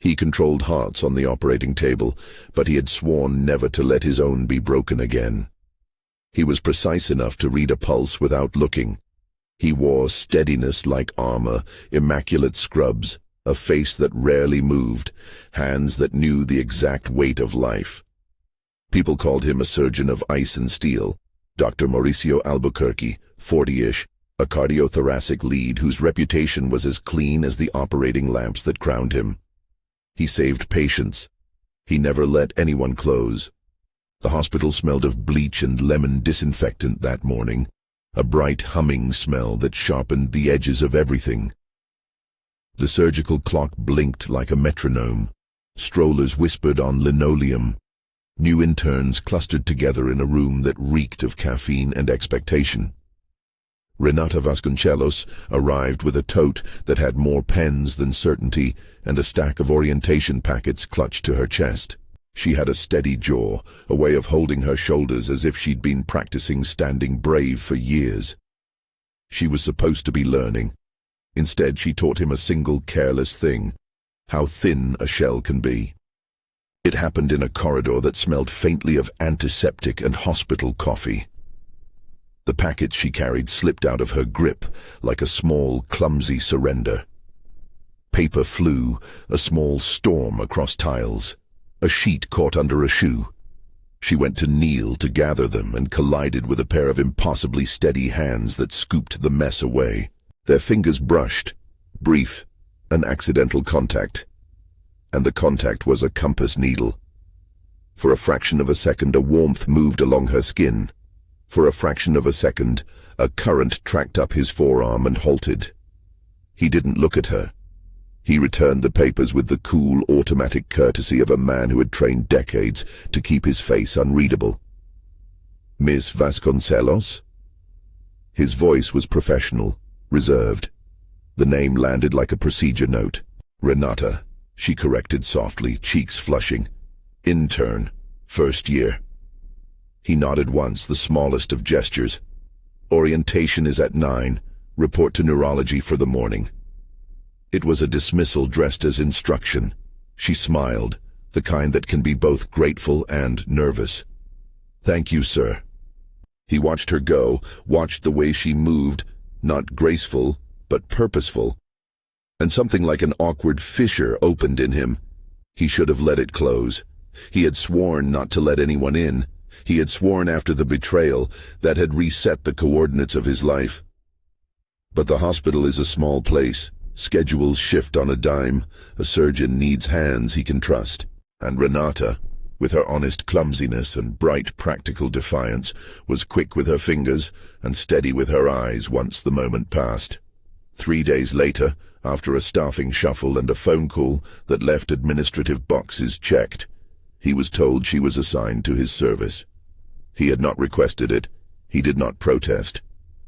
He controlled hearts on the operating table, but he had sworn never to let his own be broken again. He was precise enough to read a pulse without looking. He wore steadiness like armor, immaculate scrubs, a face that rarely moved, hands that knew the exact weight of life. People called him a surgeon of ice and steel. Dr. Maurício Albuquerque, 40-ish, a cardiothoracic lead whose reputation was as clean as the operating lamps that crowned him. He saved patients. He never let anyone close. The hospital smelled of bleach and lemon disinfectant that morning, a bright humming smell that sharpened the edges of everything. The surgical clock blinked like a metronome. Strollers whispered on linoleum. New interns clustered together in a room that reeked of caffeine and expectation. Renata Vasconcelos arrived with a tote that had more pens than certainty and a stack of orientation packets clutched to her chest. She had a steady jaw, a way of holding her shoulders as if she'd been practicing standing brave for years. She was supposed to be learning. Instead, she taught him a single careless thing: how thin a shell can be. It happened in a corridor that smelled faintly of antiseptic and hospital coffee. The packets she carried slipped out of her grip like a small, clumsy surrender. Paper flew, a small storm across tiles. A sheet caught under a shoe. She went to kneel to gather them and collided with a pair of impossibly steady hands that scooped the mess away. Their fingers brushed, brief, an accidental contact. And the contact was a compass needle. For a fraction of a second, a warmth moved along her skin. For a fraction of a second, a current tracked up his forearm and halted. He didn't look at her. He returned the papers with the cool, automatic courtesy of a man who had trained decades to keep his face unreadable. "Miss Vasconcelos?" His voice was professional, reserved. The name landed like a procedure note. "Renata," she corrected softly, cheeks flushing. "Intern, first year." He nodded once, the smallest of gestures. "Orientation is at 9. Report to neurology for the morning." It was a dismissal dressed as instruction. She smiled, the kind that can be both grateful and nervous. "Thank you, sir." He watched her go, watched the way she moved, not graceful, but purposeful. And something like an awkward fissure opened in him. He should have let it close. He had sworn not to let anyone in. He had sworn after the betrayal that had reset the coordinates of his life. But the hospital is a small place. Schedules shift on a dime. A surgeon needs hands he can trust. And Renata, with her honest clumsiness and bright practical defiance, was quick with her fingers and steady with her eyes once the moment passed. 3 days later, after a staffing shuffle and a phone call that left administrative boxes checked, he was told she was assigned to his service. He had not requested it. He did not protest.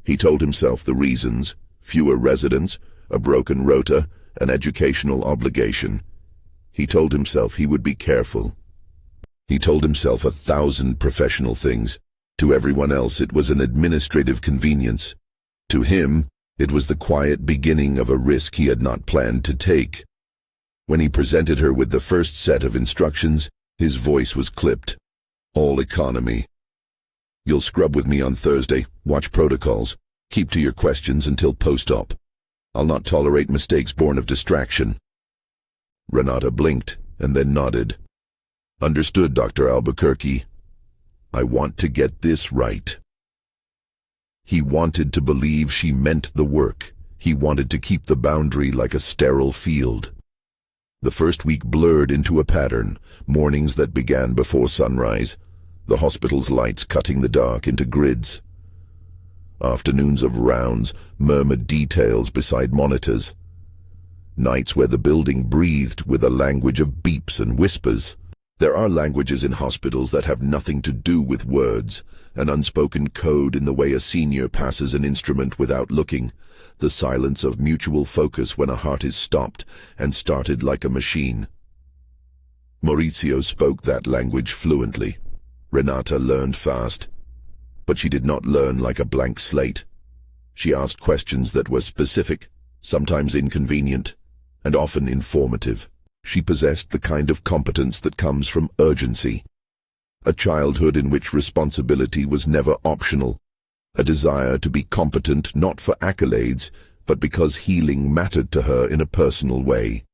He told himself the reasons: fewer residents, a broken rota, an educational obligation. He told himself he would be careful. He told himself 1,000 professional things. To everyone else it was an administrative convenience. To him, it was the quiet beginning of a risk he had not planned to take. When he presented her with the first set of instructions, his voice was clipped. "All economy. You'll scrub with me on Thursday, watch protocols, keep to your questions until post-op. I'll not tolerate mistakes born of distraction." Renata blinked and then nodded. "Understood, Dr. Albuquerque. I want to get this right." He wanted to believe she meant the work. He wanted to keep the boundary like a sterile field. The first week blurred into a pattern, mornings that began before sunrise, the hospital's lights cutting the dark into grids. Afternoons of rounds, murmured details beside monitors. Nights where the building breathed with a language of beeps and whispers. There are languages in hospitals that have nothing to do with words, an unspoken code in the way a senior passes an instrument without looking, the silence of mutual focus when a heart is stopped and started like a machine. Maurício spoke that language fluently. Renata learned fast. But she did not learn like a blank slate. She asked questions that were specific, sometimes inconvenient, and often informative. She possessed the kind of competence that comes from urgency. A childhood in which responsibility was never optional. A desire to be competent not for accolades, but because healing mattered to her in a personal way.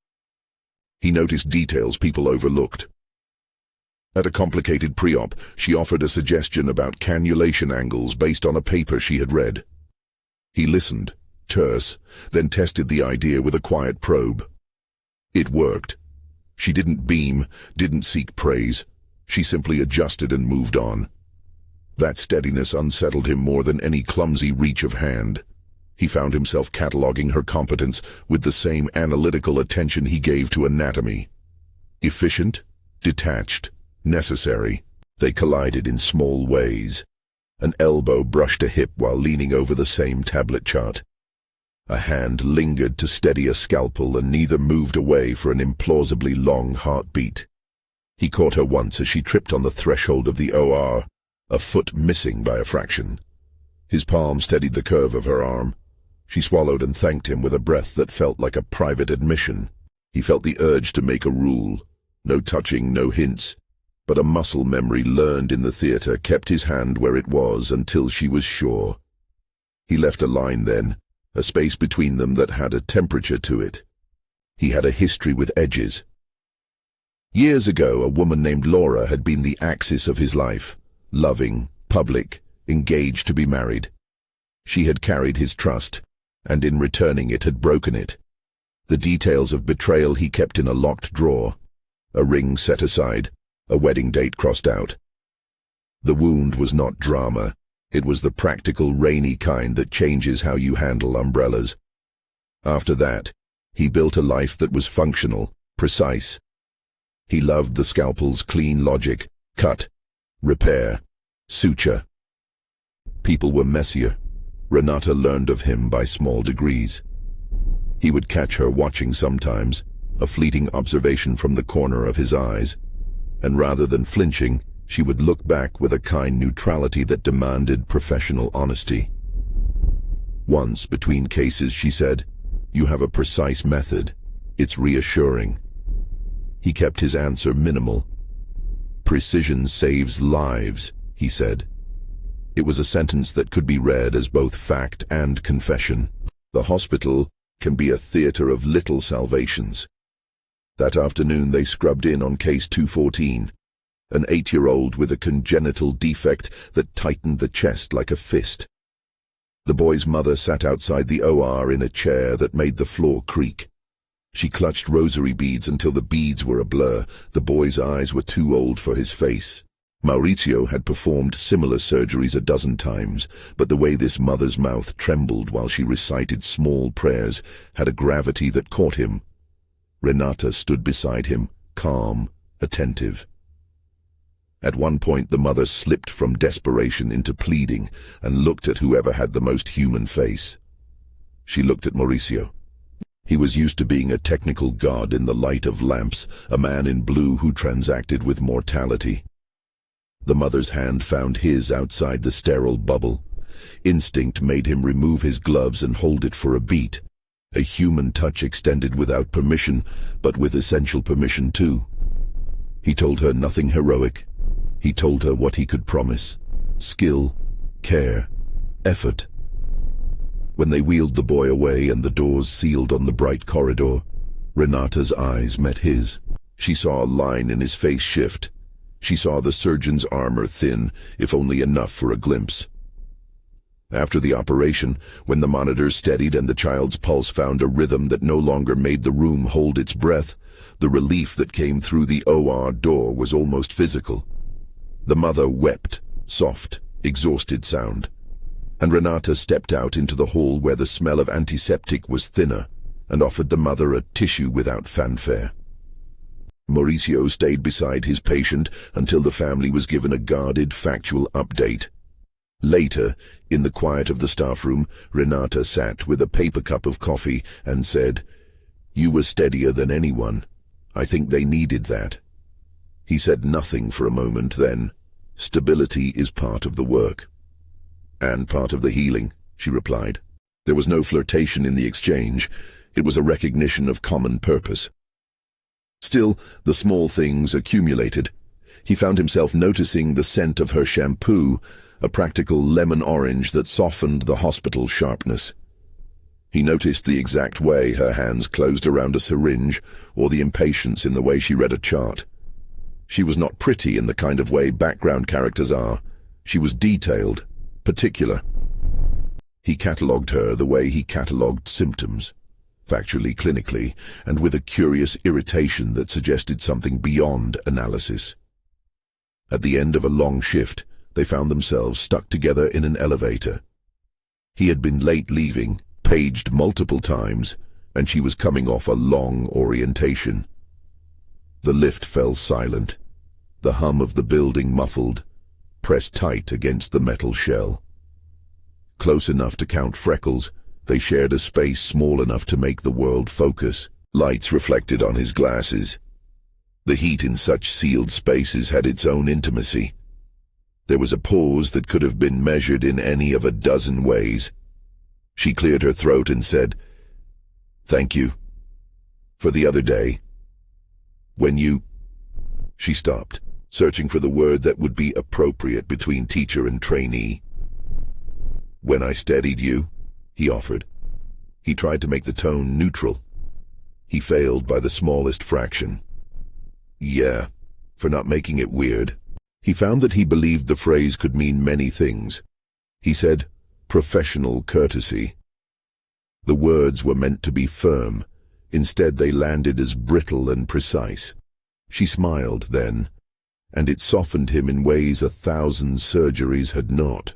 He noticed details people overlooked. At a complicated pre-op, she offered a suggestion about cannulation angles based on a paper she had read. He listened, terse, then tested the idea with a quiet probe. It worked. She didn't beam, didn't seek praise. She simply adjusted and moved on. That steadiness unsettled him more than any clumsy reach of hand. He found himself cataloging her competence with the same analytical attention he gave to anatomy. Efficient, detached, necessary. They collided in small ways. An elbow brushed a hip while leaning over the same tablet chart. A hand lingered to steady a scalpel, and neither moved away for an implausibly long heartbeat. He caught her once as she tripped on the threshold of the OR, a foot missing by a fraction. His palm steadied the curve of her arm. She swallowed and thanked him with a breath that felt like a private admission. He felt the urge to make a rule. No touching, no hints. But a muscle memory learned in the theater kept his hand where it was until she was sure. He left a line then, a space between them that had a temperature to it. He had a history with edges. Years ago, a woman named Laura had been the axis of his life. Loving, public, engaged to be married. She had carried his trust, and in returning it had broken it. The details of betrayal he kept in a locked drawer. A ring set aside, a wedding date crossed out. The wound was not drama. It was the practical, rainy kind that changes how you handle umbrellas. After that, he built a life that was functional, precise. He loved the scalpel's clean logic: cut, repair, suture. People were messier. Renata learned of him by small degrees. He would catch her watching sometimes, a fleeting observation from the corner of his eyes, and rather than flinching, she would look back with a kind neutrality that demanded professional honesty. Once, between cases, she said, "You have a precise method. It's reassuring." He kept his answer minimal. "Precision saves lives," he said. It was a sentence that could be read as both fact and confession. The hospital can be a theater of little salvations. That afternoon they scrubbed in on case 214, an 8-year-old with a congenital defect that tightened the chest like a fist. The boy's mother sat outside the OR in a chair that made the floor creak. She clutched rosary beads until the beads were a blur. The boy's eyes were too old for his face. Maurício had performed similar surgeries a dozen times, but the way this mother's mouth trembled while she recited small prayers had a gravity that caught him. Renata stood beside him, calm, attentive. At one point the mother slipped from desperation into pleading and looked at whoever had the most human face. She looked at Maurício. He was used to being a technical god in the light of lamps, a man in blue who transacted with mortality. The mother's hand found his outside the sterile bubble. Instinct made him remove his gloves and hold it for a beat. A human touch extended without permission, but with essential permission too. He told her nothing heroic. He told her what he could promise: skill, care, effort. When they wheeled the boy away and the doors sealed on the bright corridor, Renata's eyes met his. She saw a line in his face shift. She saw the surgeon's armor thin, if only enough for a glimpse. After the operation, when the monitors steadied and the child's pulse found a rhythm that no longer made the room hold its breath, the relief that came through the OR door was almost physical. The mother wept, soft, exhausted sound, and Renata stepped out into the hall where the smell of antiseptic was thinner and offered the mother a tissue without fanfare. Maurício stayed beside his patient until the family was given a guarded, factual update. Later, in the quiet of the staff room, Renata sat with a paper cup of coffee and said, "You were steadier than anyone. I think they needed that." He said nothing for a moment then. "Stability is part of the work." "And part of the healing," she replied. There was no flirtation in the exchange. It was a recognition of common purpose. Still, the small things accumulated. He found himself noticing the scent of her shampoo, a practical lemon orange that softened the hospital sharpness. He noticed the exact way her hands closed around a syringe, or the impatience in the way she read a chart. She was not pretty in the kind of way background characters are. She was detailed, particular. He catalogued her the way he catalogued symptoms, factually, clinically, and with a curious irritation that suggested something beyond analysis. At the end of a long shift, they found themselves stuck together in an elevator. He had been late leaving, paged multiple times, and she was coming off a long orientation. The lift fell silent, the hum of the building muffled, pressed tight against the metal shell. Close enough to count freckles, they shared a space small enough to make the world focus. Lights reflected on his glasses. The heat in such sealed spaces had its own intimacy. There was a pause that could have been measured in any of a dozen ways. She cleared her throat and said, "Thank you. For the other day. When you—" She stopped, searching for the word that would be appropriate between teacher and trainee. "When I steadied you," he offered. He tried to make the tone neutral. He failed by the smallest fraction. "Yeah, for not making it weird." He found that he believed the phrase could mean many things. He said, "professional courtesy." The words were meant to be firm. Instead, they landed as brittle and precise. She smiled then, and it softened him in ways 1,000 surgeries had not.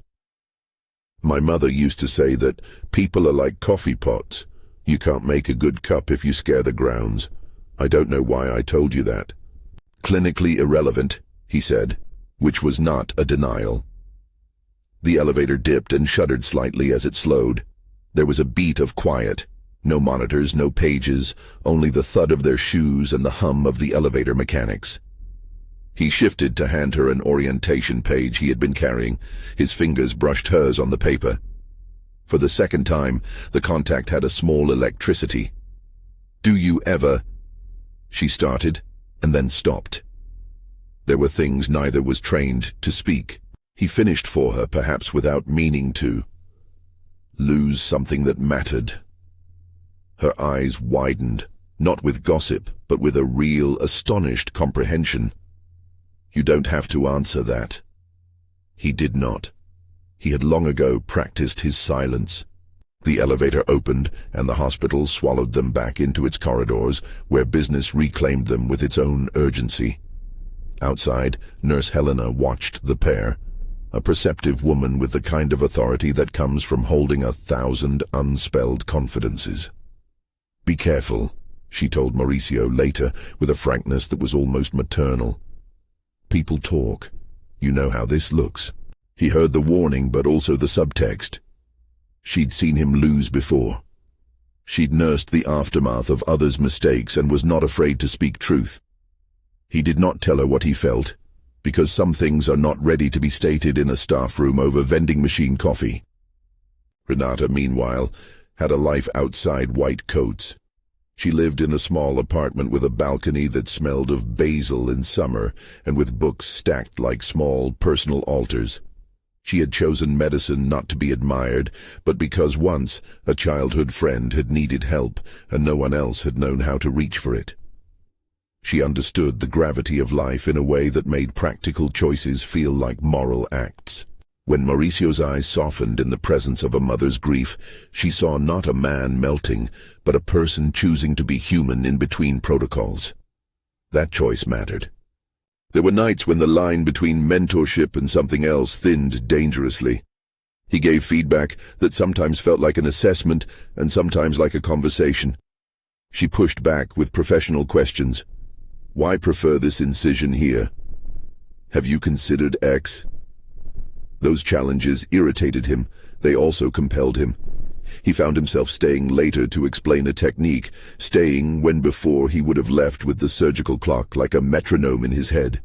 "My mother used to say that people are like coffee pots. You can't make a good cup if you scare the grounds. I don't know why I told you that." "Clinically irrelevant," he said, which was not a denial. The elevator dipped and shuddered slightly as it slowed. There was a beat of quiet. No monitors, no pages, only the thud of their shoes and the hum of the elevator mechanics. He shifted to hand her an orientation page he had been carrying. His fingers brushed hers on the paper. For the second time, the contact had a small electricity. "Do you ever—" She started, and then stopped. There were things neither was trained to speak. He finished for her, perhaps without meaning to. "Lose something that mattered." Her eyes widened, not with gossip, but with a real, astonished comprehension. "You don't have to answer that." He did not. He had long ago practiced his silence. The elevator opened, and the hospital swallowed them back into its corridors, where business reclaimed them with its own urgency. Outside, Nurse Helena watched the pair, a perceptive woman with the kind of authority that comes from holding 1,000 unspelled confidences. "Be careful," she told Maurício later, with a frankness that was almost maternal. "People talk. You know how this looks." He heard the warning, but also the subtext. She'd seen him lose before. She'd nursed the aftermath of others' mistakes and was not afraid to speak truth. He did not tell her what he felt, because some things are not ready to be stated in a staff room over vending machine coffee. Renata, meanwhile, had a life outside white coats. She lived in a small apartment with a balcony that smelled of basil in summer and with books stacked like small personal altars. She had chosen medicine not to be admired, but because once a childhood friend had needed help and no one else had known how to reach for it. She understood the gravity of life in a way that made practical choices feel like moral acts. When Mauricio's eyes softened in the presence of a mother's grief, she saw not a man melting, but a person choosing to be human in between protocols. That choice mattered. There were nights when the line between mentorship and something else thinned dangerously. He gave feedback that sometimes felt like an assessment and sometimes like a conversation. She pushed back with professional questions. "Why prefer this incision here? Have you considered X?" Those challenges irritated him. They also compelled him. He found himself staying later to explain a technique, staying when before he would have left with the surgical clock like a metronome in his head.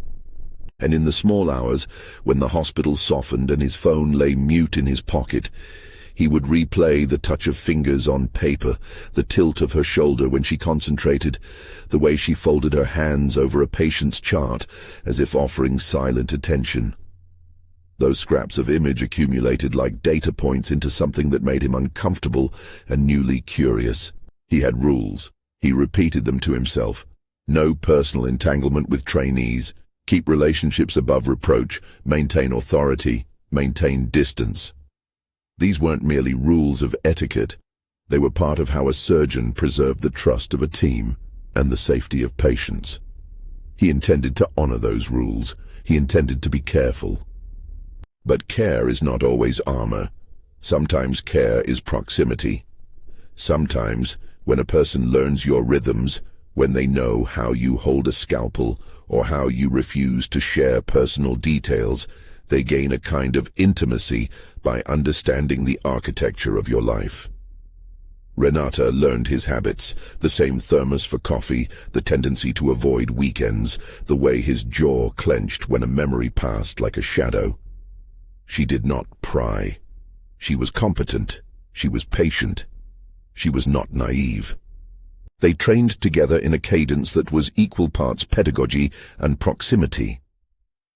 And in the small hours, when the hospital softened and his phone lay mute in his pocket, He would replay the touch of fingers on paper, the tilt of her shoulder when she concentrated, the way she folded her hands over a patient's chart, as if offering silent attention. Those scraps of image accumulated like data points into something that made him uncomfortable and newly curious. He had rules. He repeated them to himself. No personal entanglement with trainees. Keep relationships above reproach. Maintain authority. Maintain distance. These weren't merely rules of etiquette. They were part of how a surgeon preserved the trust of a team and the safety of patients. He intended to honor those rules. He intended to be careful. But care is not always armor. Sometimes care is proximity. Sometimes, when a person learns your rhythms, when they know how you hold a scalpel or how you refuse to share personal details, they gain a kind of intimacy by understanding the architecture of your life. Renata learned his habits, the same thermos for coffee, the tendency to avoid weekends, the way his jaw clenched when a memory passed like a shadow. She did not pry. She was competent. She was patient. She was not naive. They trained together in a cadence that was equal parts pedagogy and proximity.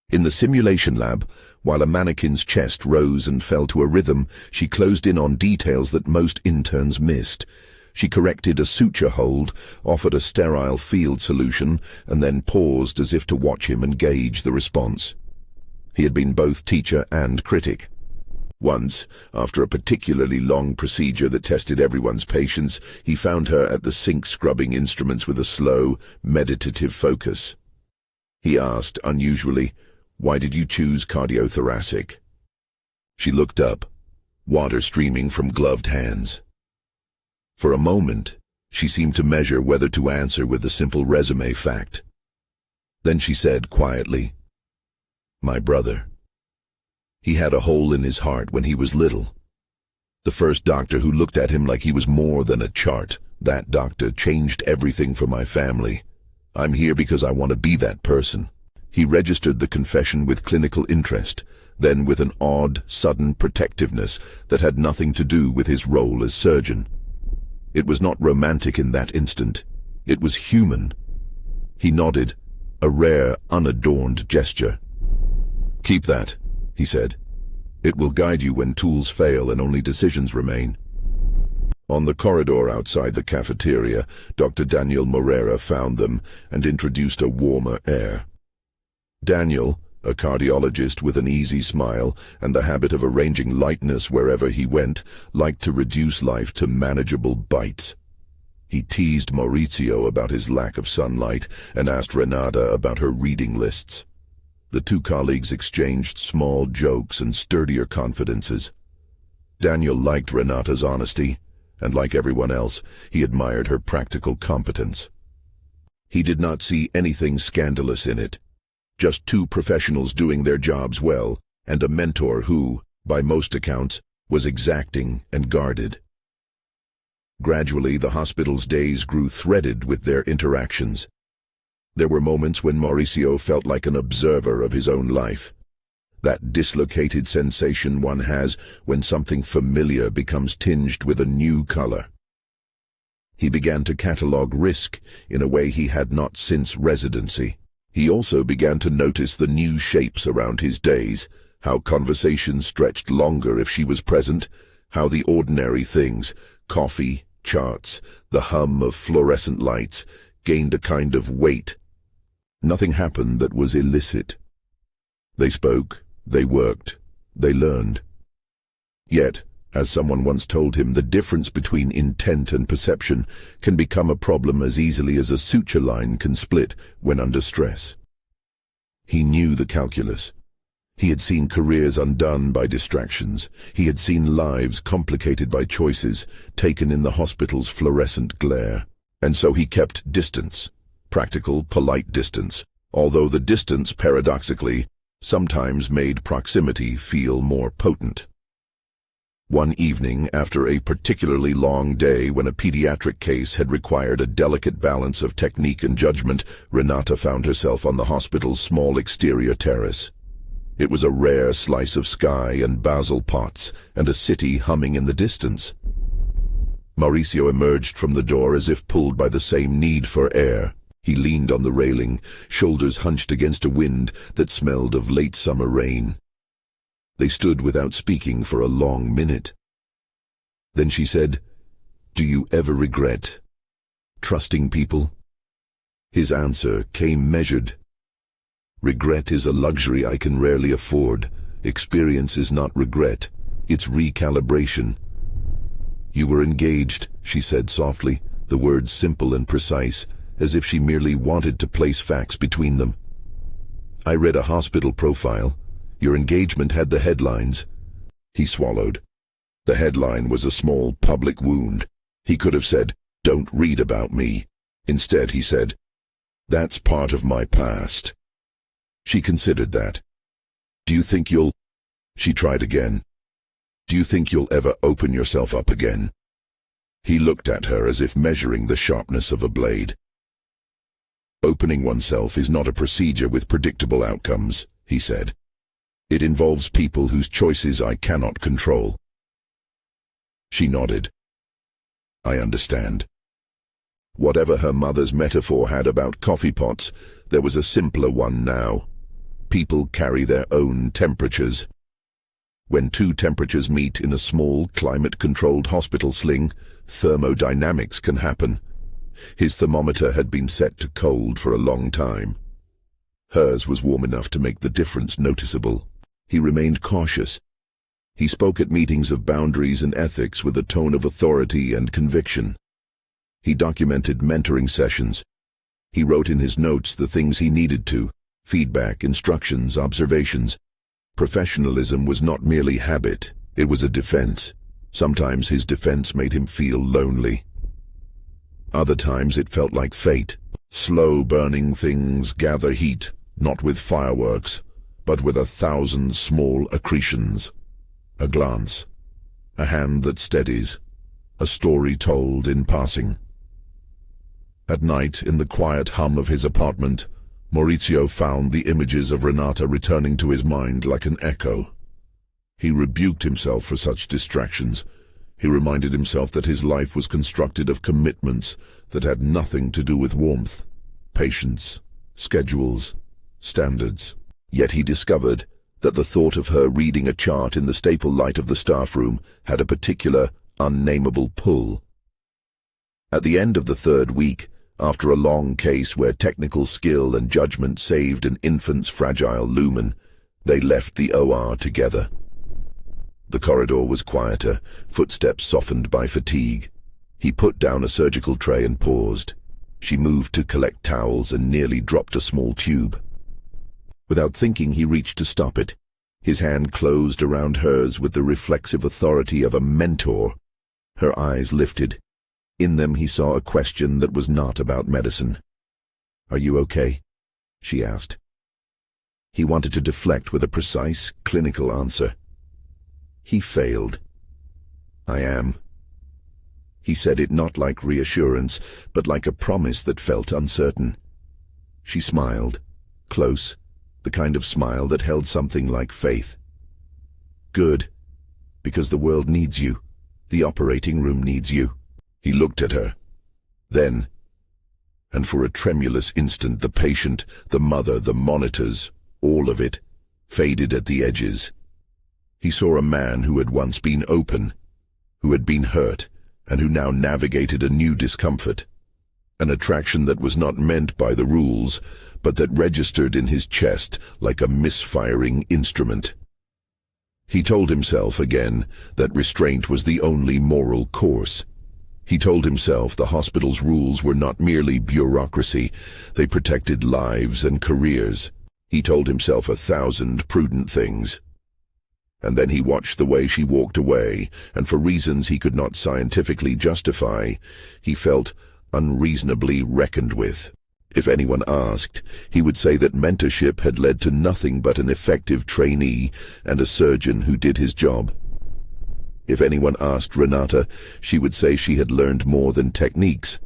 In the simulation lab, while a mannequin's chest rose and fell to a rhythm, she closed in on details that most interns missed. She corrected a suture hold, offered a sterile field solution, and then paused as if to watch him and gauge the response. He had been both teacher and critic. Once, after a particularly long procedure that tested everyone's patience, he found her at the sink scrubbing instruments with a slow, meditative focus. He asked, unusually, "Why did you choose cardiothoracic?" She looked up, water streaming from gloved hands. For a moment, she seemed to measure whether to answer with a simple resume fact. Then she said quietly, "My brother. He had a hole in his heart when he was little. The first doctor who looked at him like he was more than a chart, that doctor changed everything for my family. I'm here because I want to be that person." He registered the confession with clinical interest, then with an odd, sudden protectiveness that had nothing to do with his role as surgeon. It was not romantic in that instant. It was human. He nodded, a rare, unadorned gesture. "Keep that," he said. "It will guide you when tools fail and only decisions remain." On the corridor outside the cafeteria, Dr. Daniel Morera found them and introduced a warmer air. Daniel, a cardiologist with an easy smile and the habit of arranging lightness wherever he went, liked to reduce life to manageable bites. He teased Maurício about his lack of sunlight and asked Renata about her reading lists. The two colleagues exchanged small jokes and sturdier confidences. Daniel liked Renata's honesty, and like everyone else, he admired her practical competence. He did not see anything scandalous in it. Just two professionals doing their jobs well, and a mentor who, by most accounts, was exacting and guarded. Gradually, the hospital's days grew threaded with their interactions. There were moments when Maurício felt like an observer of his own life. That dislocated sensation one has when something familiar becomes tinged with a new color. He began to catalogue risk in a way he had not since residency. He also began to notice the new shapes around his days, how conversations stretched longer if she was present, how the ordinary things, coffee, charts, the hum of fluorescent lights, gained a kind of weight. Nothing happened that was illicit. They spoke, they worked, they learned. Yet, as someone once told him, the difference between intent and perception can become a problem as easily as a suture line can split when under stress. He knew the calculus. He had seen careers undone by distractions. He had seen lives complicated by choices taken in the hospital's fluorescent glare. And so he kept distance. Practical, polite distance, although the distance, paradoxically, sometimes made proximity feel more potent. One evening, after a particularly long day when a pediatric case had required a delicate balance of technique and judgment, Renata found herself on the hospital's small exterior terrace. It was a rare slice of sky and basil pots and a city humming in the distance. Maurício emerged from the door as if pulled by the same need for air. He leaned on the railing, shoulders hunched against a wind that smelled of late summer rain. They stood without speaking for a long minute. Then she said, "Do you ever regret trusting people?" His answer came measured. "Regret is a luxury I can rarely afford. Experience is not regret, it's recalibration." "You were engaged," she said softly, the words simple and precise, as if she merely wanted to place facts between them. "I read a hospital profile. Your engagement had the headlines." He swallowed. The headline was a small public wound. He could have said, "Don't read about me." Instead, he said, "That's part of my past." She considered that. "Do you think you'll—" She tried again. "Do you think you'll ever open yourself up again?" He looked at her as if measuring the sharpness of a blade. "Opening oneself is not a procedure with predictable outcomes," he said. "It involves people whose choices I cannot control." She nodded. "I understand." Whatever her mother's metaphor had about coffee pots, there was a simpler one now. People carry their own temperatures. When two temperatures meet in a small, climate-controlled hospital sling, thermodynamics can happen. His thermometer had been set to cold for a long time. Hers was warm enough to make the difference noticeable. He remained cautious. He spoke at meetings of boundaries and ethics with a tone of authority and conviction. He documented mentoring sessions. He wrote in his notes the things he needed to: feedback, instructions, observations. Professionalism was not merely habit, it was a defense. Sometimes his defense made him feel lonely. Other times it felt like fate. Slow-burning things gather heat, not with fireworks, but with 1,000 small accretions. A glance, a hand that steadies, a story told in passing. At night, in the quiet hum of his apartment, Maurício found the images of Renata returning to his mind like an echo. He rebuked himself for such distractions. He reminded himself that his life was constructed of commitments that had nothing to do with warmth, patience, schedules, standards. Yet he discovered that the thought of her reading a chart in the staple light of the staff room had a particular, unnameable pull. At the end of the third week, after a long case where technical skill and judgment saved an infant's fragile lumen, they left the OR together. The corridor was quieter, footsteps softened by fatigue. He put down a surgical tray and paused. She moved to collect towels and nearly dropped a small tube. Without thinking, he reached to stop it. His hand closed around hers with the reflexive authority of a mentor. Her eyes lifted. In them he saw a question that was not about medicine. "Are you okay?" she asked. He wanted to deflect with a precise, clinical answer. He failed. "I am." He said it not like reassurance, but like a promise that felt uncertain. She smiled, close, the kind of smile that held something like faith. "Good, because the world needs you. The operating room needs you." He looked at her. Then, and for a tremulous instant, the patient, the mother, the monitors, all of it, faded at the edges. He saw a man who had once been open, who had been hurt, and who now navigated a new discomfort. An attraction that was not meant by the rules, but that registered in his chest like a misfiring instrument. He told himself again that restraint was the only moral course. He told himself the hospital's rules were not merely bureaucracy, they protected lives and careers. He told himself 1,000 prudent things. And then he watched the way she walked away, and for reasons he could not scientifically justify, he felt unreasonably reckoned with. If anyone asked, he would say that mentorship had led to nothing but an effective trainee and a surgeon who did his job. If anyone asked Renata, she would say she had learned more than techniques.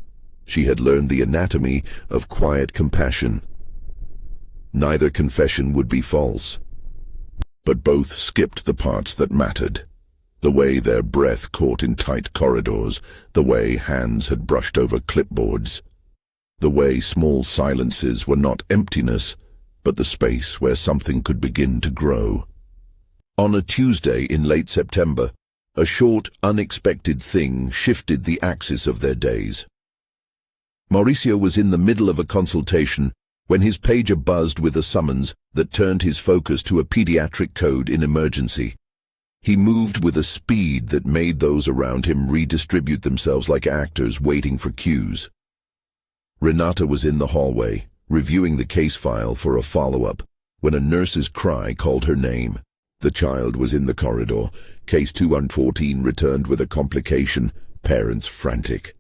She had learned the anatomy of quiet compassion. Neither confession would be false. but both skipped the parts that mattered. The way their breath caught in tight corridors, the way hands had brushed over clipboards, the way small silences were not emptiness, but the space where something could begin to grow. On a Tuesday in late September, a short, unexpected thing shifted the axis of their days. Maurício was in the middle of a consultation when his pager buzzed with a summons that turned his focus to a pediatric code in emergency. He moved with a speed that made those around him redistribute themselves like actors waiting for cues. Renata was in the hallway, reviewing the case file for a follow-up, when a nurse's cry called her name. The child was in the corridor. Case 214 returned with a complication, parents frantic.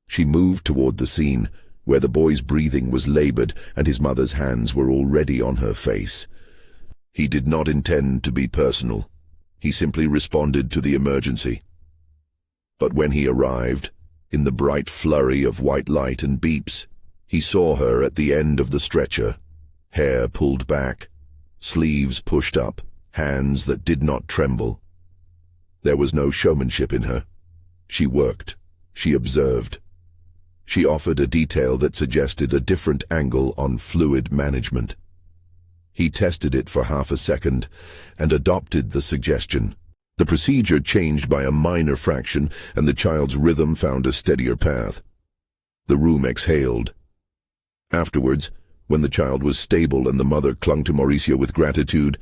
She moved toward the scene, where the boy's breathing was labored and his mother's hands were already on her face. He did not intend to be personal. He simply responded to the emergency. But when he arrived, in the bright flurry of white light and beeps, he saw her at the end of the stretcher, hair pulled back, sleeves pushed up, hands that did not tremble. There was no showmanship in her. She worked. She observed. She offered a detail that suggested a different angle on fluid management. He tested it for half a second and adopted the suggestion. The procedure changed by a minor fraction, and the child's rhythm found a steadier path. The room exhaled. Afterwards, when the child was stable and the mother clung to Maurício with gratitude,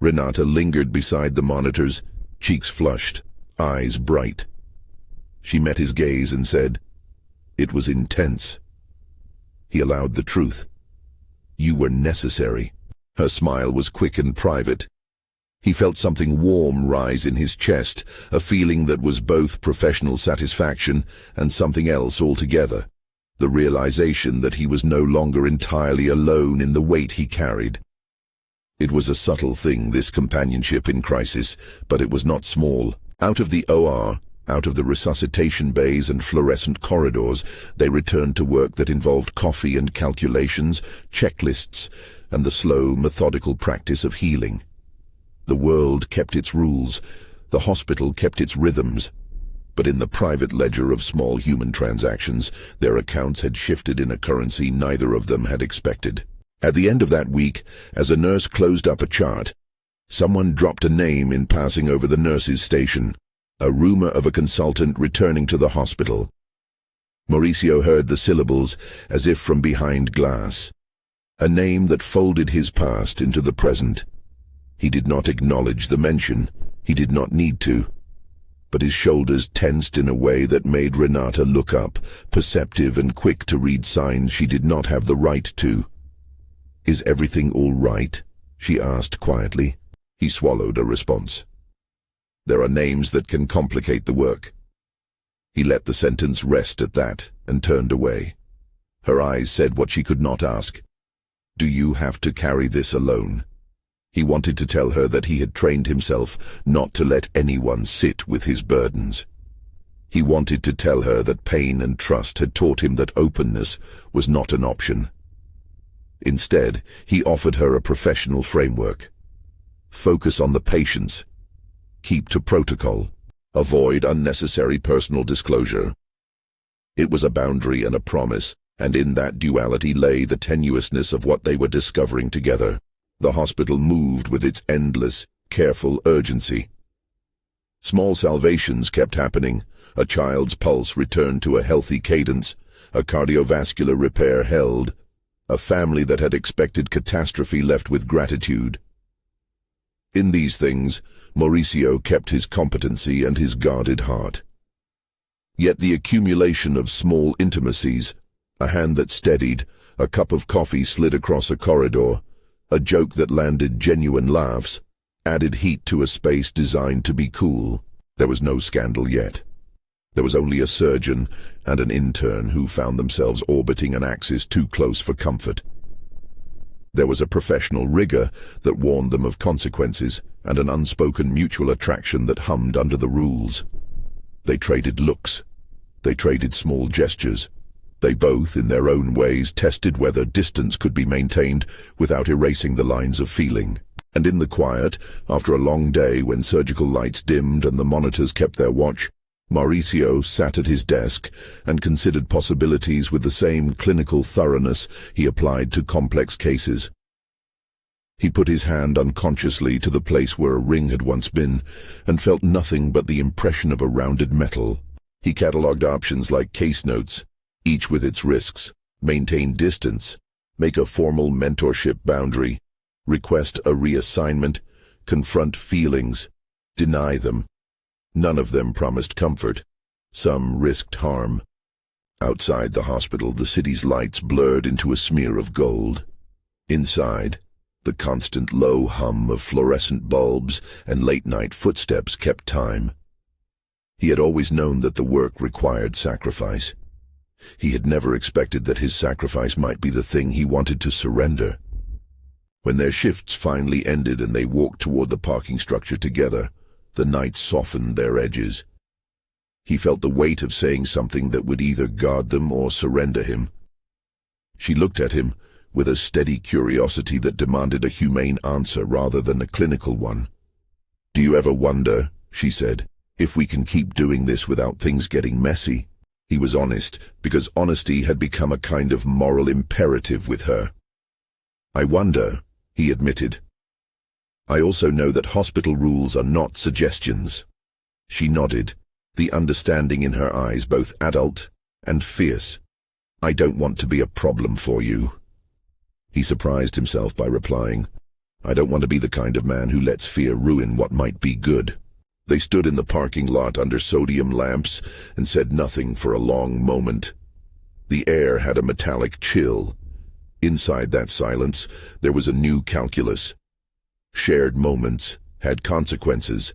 Renata lingered beside the monitors, cheeks flushed, eyes bright. She met his gaze and said, "It was intense." He allowed the truth. "You were necessary." Her smile was quick and private. He felt something warm rise in his chest, a feeling that was both professional satisfaction and something else altogether. The realization that he was no longer entirely alone in the weight he carried. It was a subtle thing, this companionship in crisis, but it was not small. Out of the OR, out of the resuscitation bays and fluorescent corridors, they returned to work that involved coffee and calculations, checklists, and the slow, methodical practice of healing. The world kept its rules, the hospital kept its rhythms, but in the private ledger of small human transactions, their accounts had shifted in a currency neither of them had expected. At the end of that week, as a nurse closed up a chart, someone dropped a name in passing over the nurse's station, a rumor of a consultant returning to the hospital. Maurício heard the syllables as if from behind glass, a name that folded his past into the present. He did not acknowledge the mention. He did not need to. But his shoulders tensed in a way that made Renata look up, perceptive and quick to read signs she did not have the right to. "Is everything all right?" she asked quietly. He swallowed a response. "There are names that can complicate the work." He let the sentence rest at that and turned away. Her eyes said what she could not ask. "Do you have to carry this alone?" He wanted to tell her that he had trained himself not to let anyone sit with his burdens. He wanted to tell her that pain and trust had taught him that openness was not an option. Instead, he offered her a professional framework. Focus on the patients. Keep to protocol. Avoid unnecessary personal disclosure. It was a boundary and a promise, and in that duality lay the tenuousness of what they were discovering together. The hospital moved with its endless, careful urgency. Small salvations kept happening. A child's pulse returned to a healthy cadence. A cardiovascular repair held. A family that had expected catastrophe left with gratitude. In these things, Maurício kept his competency and his guarded heart. Yet the accumulation of small intimacies, a hand that steadied, a cup of coffee slid across a corridor, a joke that landed genuine laughs, added heat to a space designed to be cool. There was no scandal yet. There was only a surgeon and an intern who found themselves orbiting an axis too close for comfort. There was a professional rigor that warned them of consequences and an unspoken mutual attraction that hummed under the rules. They traded looks. They traded small gestures. They both, in their own ways, tested whether distance could be maintained without erasing the lines of feeling. And in the quiet, after a long day when surgical lights dimmed and the monitors kept their watch, Maurício sat at his desk and considered possibilities with the same clinical thoroughness he applied to complex cases. He put his hand unconsciously to the place where a ring had once been, and felt nothing but the impression of a rounded metal. He catalogued options like case notes, each with its risks: maintain distance, make a formal mentorship boundary, request a reassignment, confront feelings, deny them. None of them promised comfort. Some risked harm. Outside the hospital, the city's lights blurred into a smear of gold. Inside, the constant low hum of fluorescent bulbs and late-night footsteps kept time. He had always known that the work required sacrifice. He had never expected that his sacrifice might be the thing he wanted to surrender. When their shifts finally ended and they walked toward the parking structure together, the night softened their edges. He felt the weight of saying something that would either guard them or surrender him. She looked at him with a steady curiosity that demanded a humane answer rather than a clinical one. "Do you ever wonder," she said, "if we can keep doing this without things getting messy?" He was honest, because honesty had become a kind of moral imperative with her. "I wonder," he admitted. "I also know that hospital rules are not suggestions." She nodded, the understanding in her eyes both adult and fierce. "I don't want to be a problem for you." He surprised himself by replying, "I don't want to be the kind of man who lets fear ruin what might be good." They stood in the parking lot under sodium lamps and said nothing for a long moment. The air had a metallic chill. Inside that silence, there was a new calculus. Shared moments had consequences.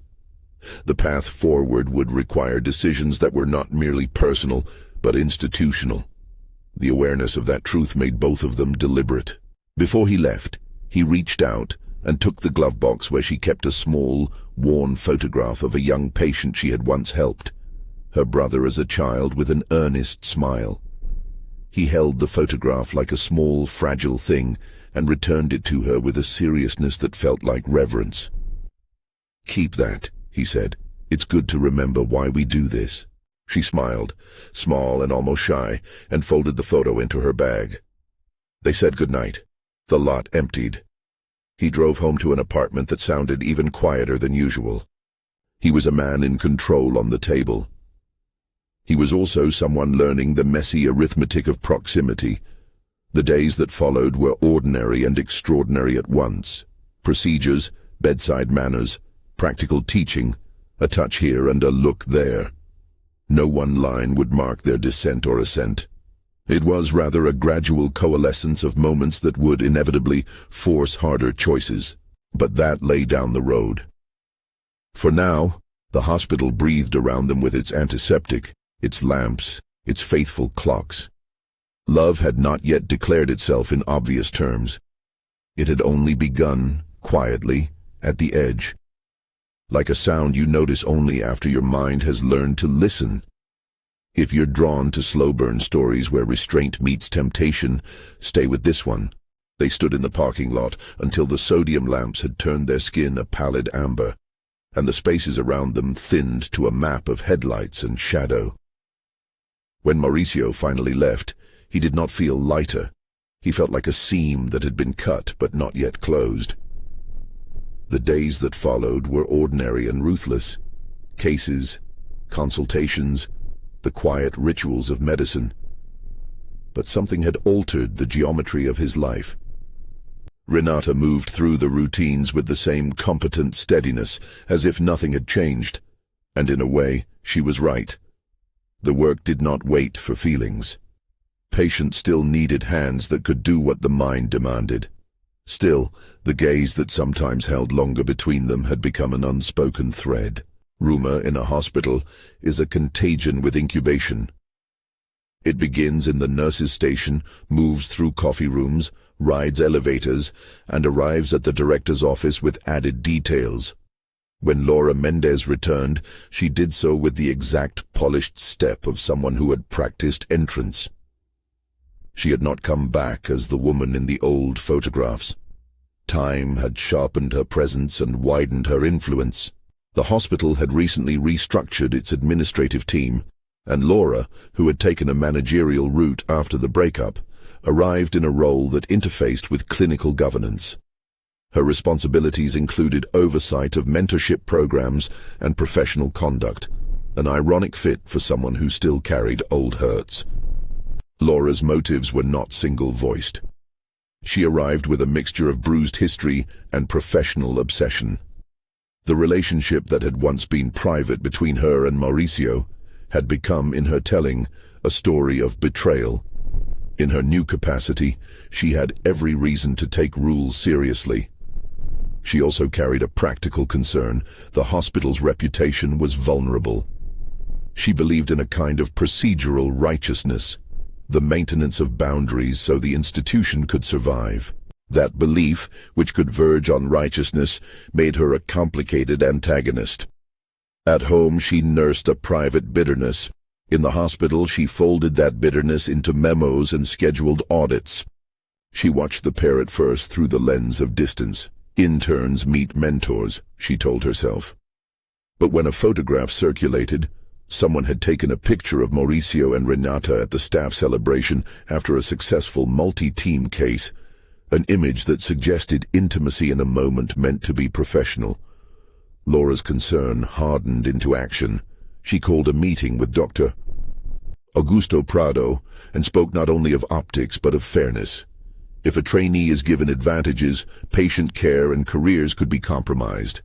The path forward would require decisions that were not merely personal, but institutional. The awareness of that truth made both of them deliberate. Before he left, he reached out and took the glove box where she kept a small, worn photograph of a young patient she had once helped, her brother as a child, with an earnest smile. He held the photograph like a small, fragile thing and returned it to her with a seriousness that felt like reverence. "Keep that," he said. "It's good to remember why we do this." She smiled, small and almost shy, and folded the photo into her bag. They said goodnight. The lot emptied. He drove home to an apartment that sounded even quieter than usual. He was a man in control on the table. He was also someone learning the messy arithmetic of proximity. The days that followed were ordinary and extraordinary at once. Procedures, bedside manners, practical teaching, a touch here and a look there. No one line would mark their descent or ascent. It was rather a gradual coalescence of moments that would inevitably force harder choices. But that lay down the road. For now, the hospital breathed around them with its antiseptic, its lamps, its faithful clocks. Love had not yet declared itself in obvious terms. It had only begun, quietly, at the edge. Like a sound you notice only after your mind has learned to listen. If you're drawn to slow-burn stories where restraint meets temptation, stay with this one. They stood in the parking lot until the sodium lamps had turned their skin a pallid amber, and the spaces around them thinned to a map of headlights and shadow. When Maurício finally left, he did not feel lighter. He felt like a seam that had been cut but not yet closed. The days that followed were ordinary and ruthless. Cases, consultations, the quiet rituals of medicine. But something had altered the geometry of his life. Renata moved through the routines with the same competent steadiness, as if nothing had changed. And in a way, she was right. The work did not wait for feelings. Patients still needed hands that could do what the mind demanded. Still, the gaze that sometimes held longer between them had become an unspoken thread. Rumor in a hospital is a contagion with incubation. It begins in the nurse's station, moves through coffee rooms, rides elevators, and arrives at the director's office with added details. When Laura Mendez returned, she did so with the exact polished step of someone who had practiced entrance. She had not come back as the woman in the old photographs. Time had sharpened her presence and widened her influence. The hospital had recently restructured its administrative team, and Laura, who had taken a managerial route after the breakup, arrived in a role that interfaced with clinical governance. Her responsibilities included oversight of mentorship programs and professional conduct, an ironic fit for someone who still carried old hurts. Laura's motives were not single-voiced. She arrived with a mixture of bruised history and professional obsession. The relationship that had once been private between her and Maurício had become, in her telling, a story of betrayal. In her new capacity, she had every reason to take rules seriously. She also carried a practical concern. The hospital's reputation was vulnerable. She believed in a kind of procedural righteousness, the maintenance of boundaries so the institution could survive. That belief, which could verge on righteousness, made her a complicated antagonist. At home, she nursed a private bitterness. In the hospital, she folded that bitterness into memos and scheduled audits. She watched the pair at first through the lens of distance. Interns meet mentors, she told herself. But when a photograph circulated, someone had taken a picture of Maurício and Renata at the staff celebration after a successful multi-team case, an image that suggested intimacy in a moment meant to be professional. Laura's concern hardened into action. She called a meeting with Dr. Augusto Prado and spoke not only of optics but of fairness. If a trainee is given advantages, patient care and careers could be compromised.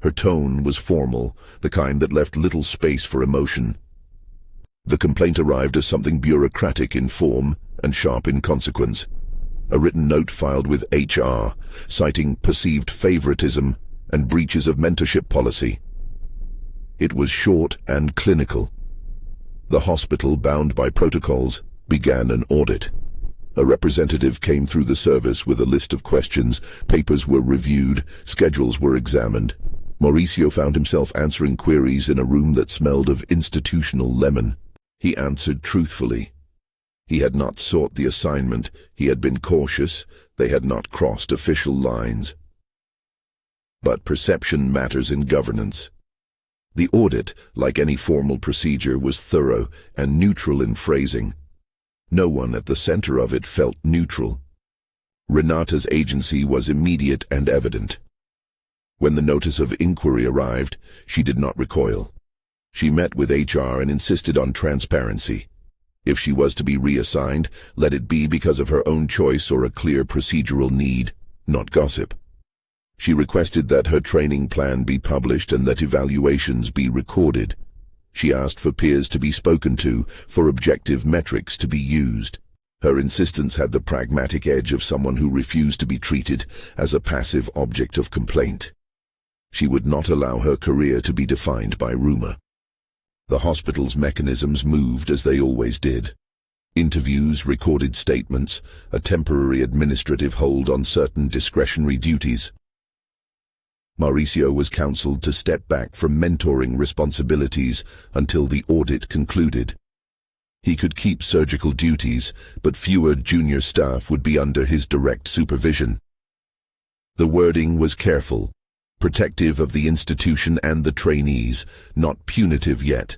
Her tone was formal, the kind that left little space for emotion. The complaint arrived as something bureaucratic in form and sharp in consequence. A written note filed with HR, citing perceived favoritism and breaches of mentorship policy. It was short and clinical. The hospital, bound by protocols, began an audit. A representative came through the service with a list of questions, papers were reviewed, schedules were examined. Maurício found himself answering queries in a room that smelled of institutional lemon. He answered truthfully. He had not sought the assignment, he had been cautious, they had not crossed official lines. But perception matters in governance. The audit, like any formal procedure, was thorough and neutral in phrasing. No one at the center of it felt neutral. Renata's agency was immediate and evident. When the notice of inquiry arrived, she did not recoil. She met with HR and insisted on transparency. If she was to be reassigned, let it be because of her own choice or a clear procedural need, not gossip. She requested that her training plan be published and that evaluations be recorded. She asked for peers to be spoken to, for objective metrics to be used. Her insistence had the pragmatic edge of someone who refused to be treated as a passive object of complaint. She would not allow her career to be defined by rumor. The hospital's mechanisms moved as they always did. Interviews, recorded statements, a temporary administrative hold on certain discretionary duties. Maurício was counseled to step back from mentoring responsibilities until the audit concluded. He could keep surgical duties, but fewer junior staff would be under his direct supervision. The wording was careful, protective of the institution and the trainees, not punitive yet.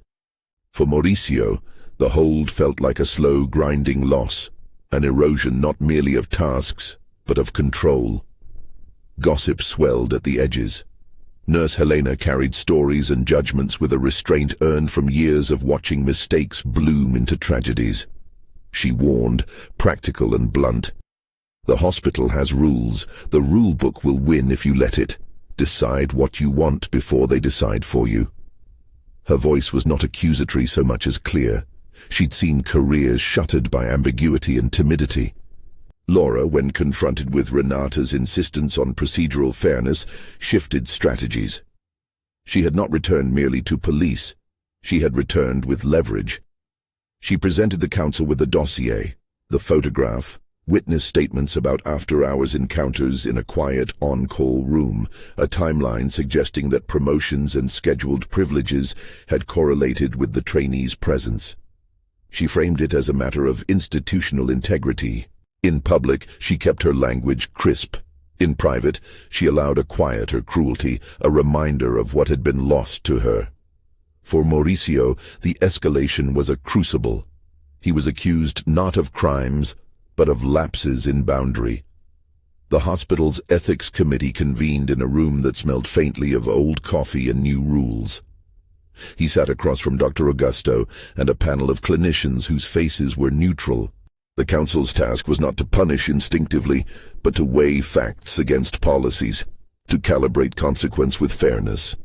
For Maurício, the hold felt like a slow, grinding loss, an erosion not merely of tasks, but of control. Gossip swelled at the edges. Nurse Helena carried stories and judgments with a restraint earned from years of watching mistakes bloom into tragedies. She warned, practical and blunt. The hospital has rules. The rule book will win if you let it. Decide what you want before they decide for you. Her voice was not accusatory so much as clear. She'd seen careers shuttered by ambiguity and timidity. Laura, when confronted with Renata's insistence on procedural fairness, shifted strategies. She had not returned merely to police. She had returned with leverage. She presented the council with a dossier, the photograph, witness statements about after-hours encounters in a quiet on-call room, a timeline suggesting that promotions and scheduled privileges had correlated with the trainee's presence. She framed it as a matter of institutional integrity. In public, she kept her language crisp. In private, she allowed a quieter cruelty, a reminder of what had been lost to her. For Maurício, the escalation was a crucible. He was accused not of crimes, but of lapses in boundary. The hospital's ethics committee convened in a room that smelled faintly of old coffee and new rules. He sat across from Dr. Augusto and a panel of clinicians whose faces were neutral. The council's task was not to punish instinctively, but to weigh facts against policies, to calibrate consequence with fairness.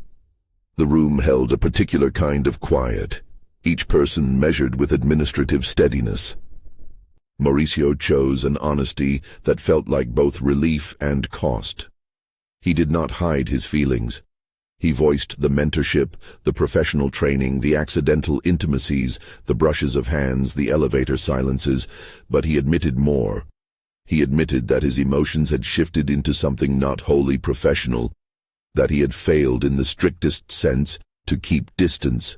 The room held a particular kind of quiet, each person measured with administrative steadiness. Maurício chose an honesty that felt like both relief and cost. He did not hide his feelings. He voiced the mentorship, the professional training, the accidental intimacies, the brushes of hands, the elevator silences, but he admitted more. He admitted that his emotions had shifted into something not wholly professional, that he had failed in the strictest sense to keep distance,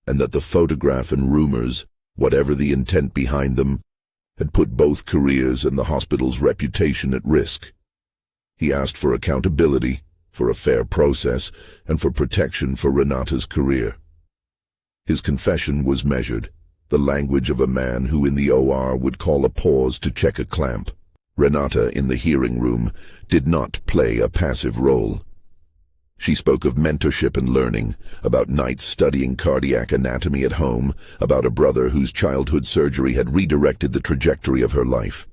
and that the photograph and rumors, whatever the intent behind them, had put both careers and the hospital's reputation at risk. He asked for accountability, for a fair process, and for protection for Renata's career. His confession was measured, the language of a man who in the OR would call a pause to check a clamp. Renata, in the hearing room, did not play a passive role. She spoke of mentorship and learning, about nights studying cardiac anatomy at home, about a brother whose childhood surgery had redirected the trajectory of her life.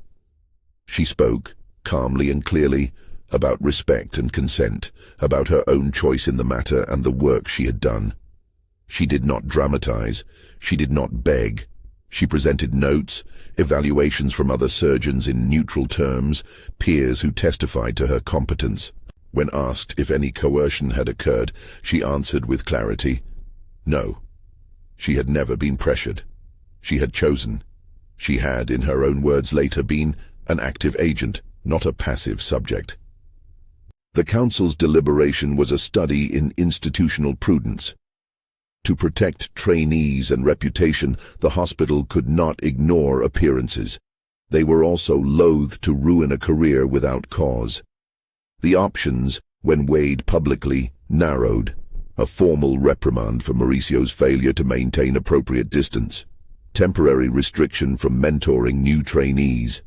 She spoke, calmly and clearly, about respect and consent, about her own choice in the matter and the work she had done. She did not dramatize, she did not beg. She presented notes, evaluations from other surgeons in neutral terms, peers who testified to her competence. When asked if any coercion had occurred, she answered with clarity, no. She had never been pressured. She had chosen. She had, in her own words later, been an active agent, not a passive subject. The council's deliberation was a study in institutional prudence. To protect trainees and reputation, the hospital could not ignore appearances. They were also loath to ruin a career without cause. The options, when weighed publicly, narrowed. A formal reprimand for Maurício's failure to maintain appropriate distance. Temporary restriction from mentoring new trainees.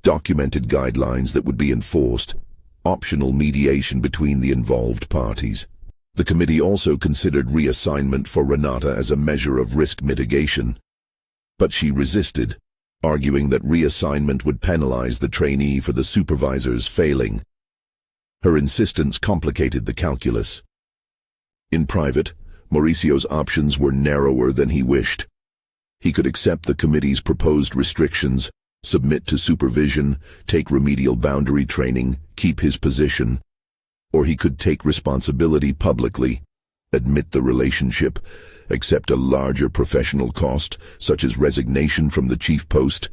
Documented guidelines that would be enforced. Optional mediation between the involved parties. The committee also considered reassignment for Renata as a measure of risk mitigation. But she resisted, arguing that reassignment would penalize the trainee for the supervisor's failing. Her insistence complicated the calculus. In private, Maurício's options were narrower than he wished. He could accept the committee's proposed restrictions, submit to supervision, take remedial boundary training, keep his position, or he could take responsibility publicly, admit the relationship, accept a larger professional cost, such as resignation from the chief post,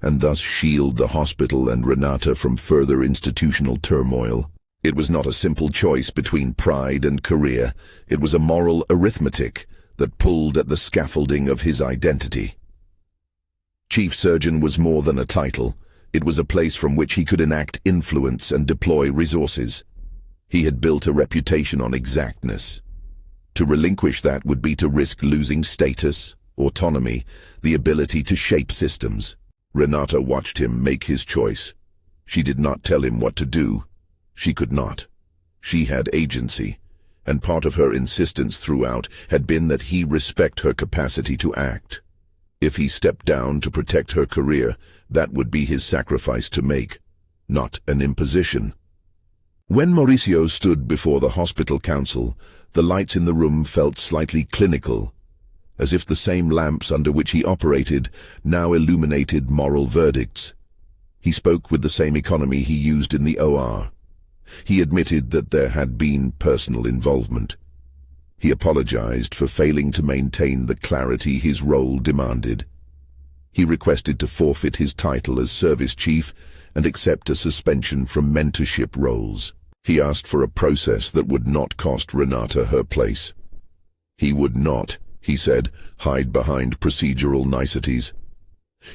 and thus shield the hospital and Renata from further institutional turmoil. It was not a simple choice between pride and career. It was a moral arithmetic that pulled at the scaffolding of his identity. Chief surgeon was more than a title. It was a place from which he could enact influence and deploy resources. He had built a reputation on exactness. To relinquish that would be to risk losing status, autonomy, the ability to shape systems. Renata watched him make his choice. She did not tell him what to do. She could not. She had agency, and part of her insistence throughout had been that he respect her capacity to act. If he stepped down to protect her career, that would be his sacrifice to make, not an imposition. When Maurício stood before the hospital council, the lights in the room felt slightly clinical, as if the same lamps under which he operated now illuminated moral verdicts. He spoke with the same economy he used in the OR. He admitted that there had been personal involvement. He apologized for failing to maintain the clarity his role demanded. He requested to forfeit his title as service chief and accept a suspension from mentorship roles. He asked for a process that would not cost Renata her place. He would not, he said, hide behind procedural niceties.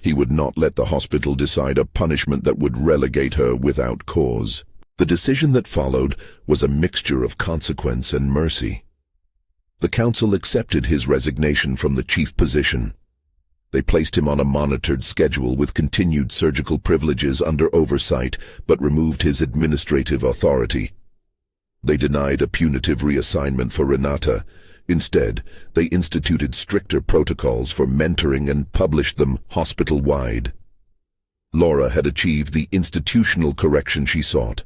He would not let the hospital decide a punishment that would relegate her without cause. The decision that followed was a mixture of consequence and mercy. The council accepted his resignation from the chief position. They placed him on a monitored schedule with continued surgical privileges under oversight, but removed his administrative authority. They denied a punitive reassignment for Renata. Instead, they instituted stricter protocols for mentoring and published them hospital-wide. Laura had achieved the institutional correction she sought.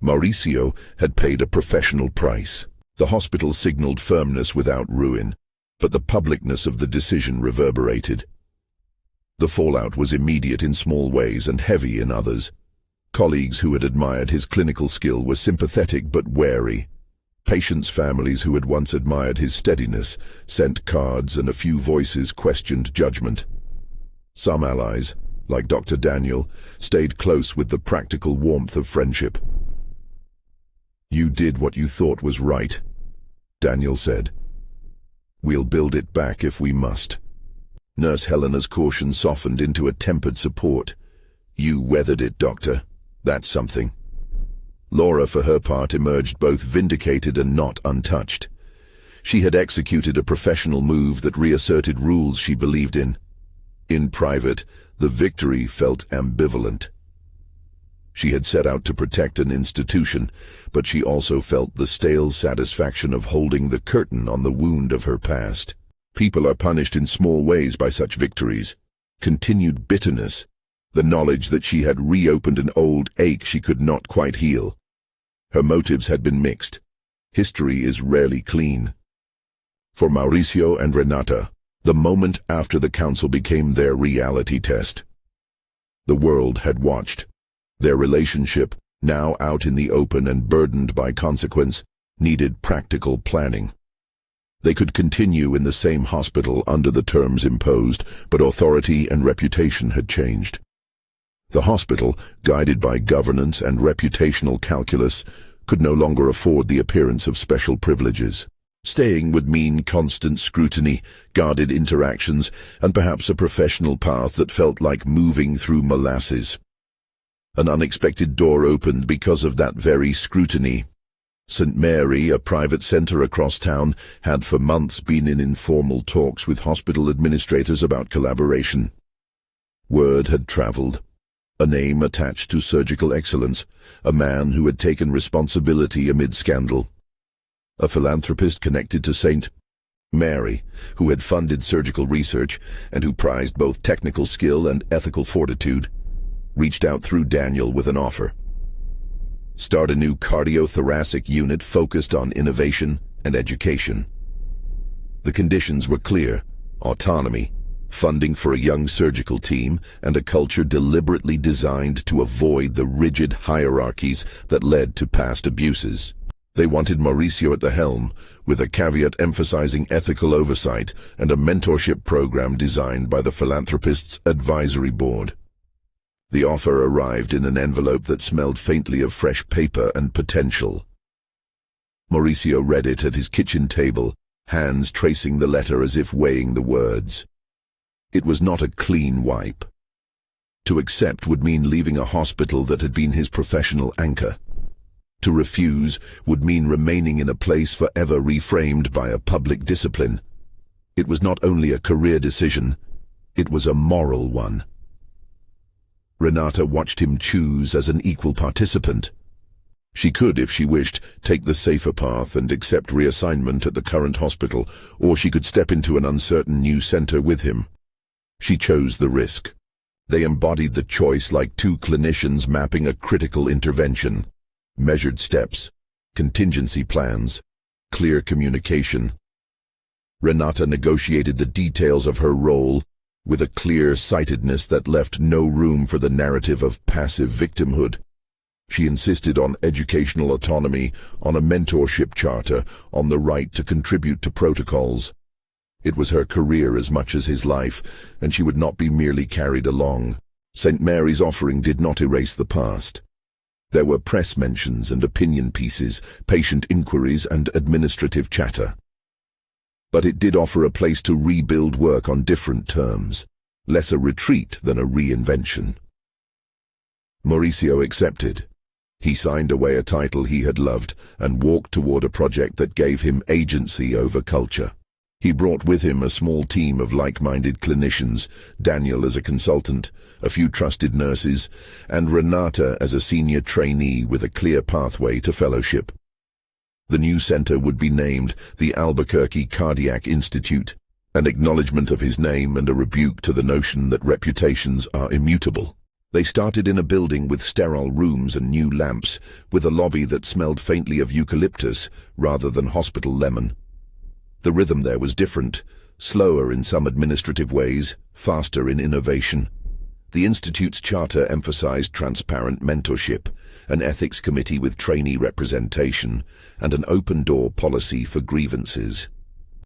Maurício had paid a professional price. The hospital signaled firmness without ruin, but the publicness of the decision reverberated. The fallout was immediate in small ways and heavy in others. Colleagues who had admired his clinical skill were sympathetic but wary. Patients' families who had once admired his steadiness sent cards, and a few voices questioned judgment. Some allies, like Dr. Daniel, stayed close with the practical warmth of friendship. "You did what you thought was right," Daniel said. "We'll build it back if we must." Nurse Helena's caution softened into a tempered support. "You weathered it, Doctor. That's something." Laura, for her part, emerged both vindicated and not untouched. She had executed a professional move that reasserted rules she believed in. In private, the victory felt ambivalent. She had set out to protect an institution, but she also felt the stale satisfaction of holding the curtain on the wound of her past. People are punished in small ways by such victories. Continued bitterness, the knowledge that she had reopened an old ache she could not quite heal. Her motives had been mixed. History is rarely clean. For Maurício and Renata, the moment after the council became their reality test. The world had watched. Their relationship, now out in the open and burdened by consequence, needed practical planning. They could continue in the same hospital under the terms imposed, but authority and reputation had changed. The hospital, guided by governance and reputational calculus, could no longer afford the appearance of special privileges. Staying would mean constant scrutiny, guarded interactions, and perhaps a professional path that felt like moving through molasses. An unexpected door opened because of that very scrutiny. St. Mary, a private centre across town, had for months been in informal talks with hospital administrators about collaboration. Word had travelled. A name attached to surgical excellence, a man who had taken responsibility amid scandal. A philanthropist connected to St. Mary, who had funded surgical research and who prized both technical skill and ethical fortitude, reached out through Daniel with an offer. Start a new cardiothoracic unit focused on innovation and education. The conditions were clear: autonomy, funding for a young surgical team, and a culture deliberately designed to avoid the rigid hierarchies that led to past abuses. They wanted Maurício at the helm, with a caveat emphasizing ethical oversight and a mentorship program designed by the philanthropist's advisory board. The offer arrived in an envelope that smelled faintly of fresh paper and potential. Maurício read it at his kitchen table, hands tracing the letter as if weighing the words. It was not a clean wipe. To accept would mean leaving a hospital that had been his professional anchor. To refuse would mean remaining in a place forever reframed by a public discipline. It was not only a career decision, it was a moral one. Renata watched him choose as an equal participant. She could, if she wished, take the safer path and accept reassignment at the current hospital, or she could step into an uncertain new center with him. She chose the risk. They embodied the choice like two clinicians mapping a critical intervention. Measured steps, contingency plans, clear communication. Renata negotiated the details of her role with a clear-sightedness that left no room for the narrative of passive victimhood. She insisted on educational autonomy, on a mentorship charter, on the right to contribute to protocols. It was her career as much as his life, and she would not be merely carried along. St. Mary's offering did not erase the past. There were press mentions and opinion pieces, patient inquiries and administrative chatter. But it did offer a place to rebuild work on different terms, less a retreat than a reinvention. Maurício accepted. He signed away a title he had loved and walked toward a project that gave him agency over culture. He brought with him a small team of like-minded clinicians, Daniel as a consultant, a few trusted nurses, and Renata as a senior trainee with a clear pathway to fellowship. The new center would be named the Albuquerque Cardiac Institute, an acknowledgement of his name and a rebuke to the notion that reputations are immutable. They started in a building with sterile rooms and new lamps, with a lobby that smelled faintly of eucalyptus rather than hospital lemon. The rhythm there was different, slower in some administrative ways, faster in innovation. The Institute's charter emphasized transparent mentorship, an ethics committee with trainee representation, and an open-door policy for grievances.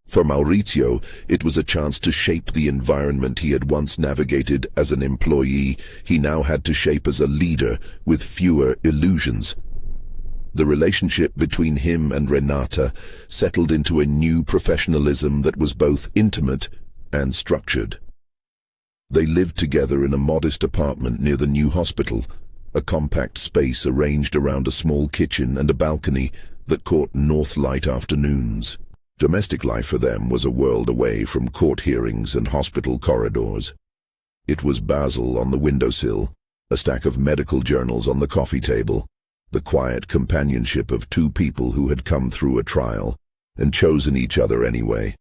For Maurício, it was a chance to shape the environment he had once navigated as an employee. He now had to shape as a leader with fewer illusions. The relationship between him and Renata settled into a new professionalism that was both intimate and structured. They lived together in a modest apartment near the new hospital, a compact space arranged around a small kitchen and a balcony that caught north light afternoons. Domestic life for them was a world away from court hearings and hospital corridors. It was Basil on the windowsill, a stack of medical journals on the coffee table, the quiet companionship of two people who had come through a trial and chosen each other anyway.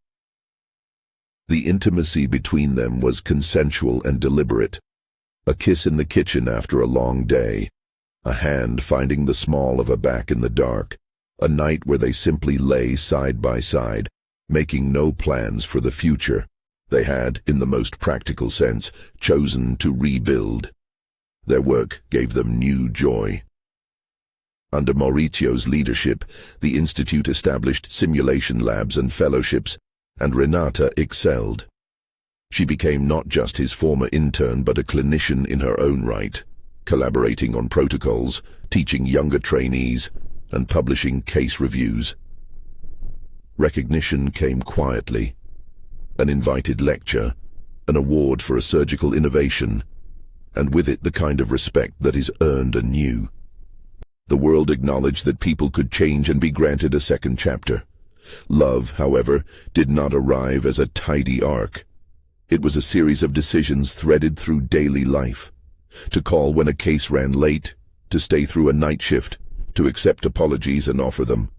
The intimacy between them was consensual and deliberate. A kiss in the kitchen after a long day, a hand finding the small of a back in the dark, a night where they simply lay side by side, making no plans for the future. They had, in the most practical sense, chosen to rebuild. Their work gave them new joy. Under Maurício's leadership, the Institute established simulation labs and fellowships, and Renata excelled. She became not just his former intern but a clinician in her own right, collaborating on protocols, teaching younger trainees, and publishing case reviews. Recognition came quietly. An invited lecture, an award for a surgical innovation, and with it the kind of respect that is earned anew. The world acknowledged that people could change and be granted a second chapter. Love, however, did not arrive as a tidy arc. It was a series of decisions threaded through daily life. To call when a case ran late, to stay through a night shift, to accept apologies and offer them,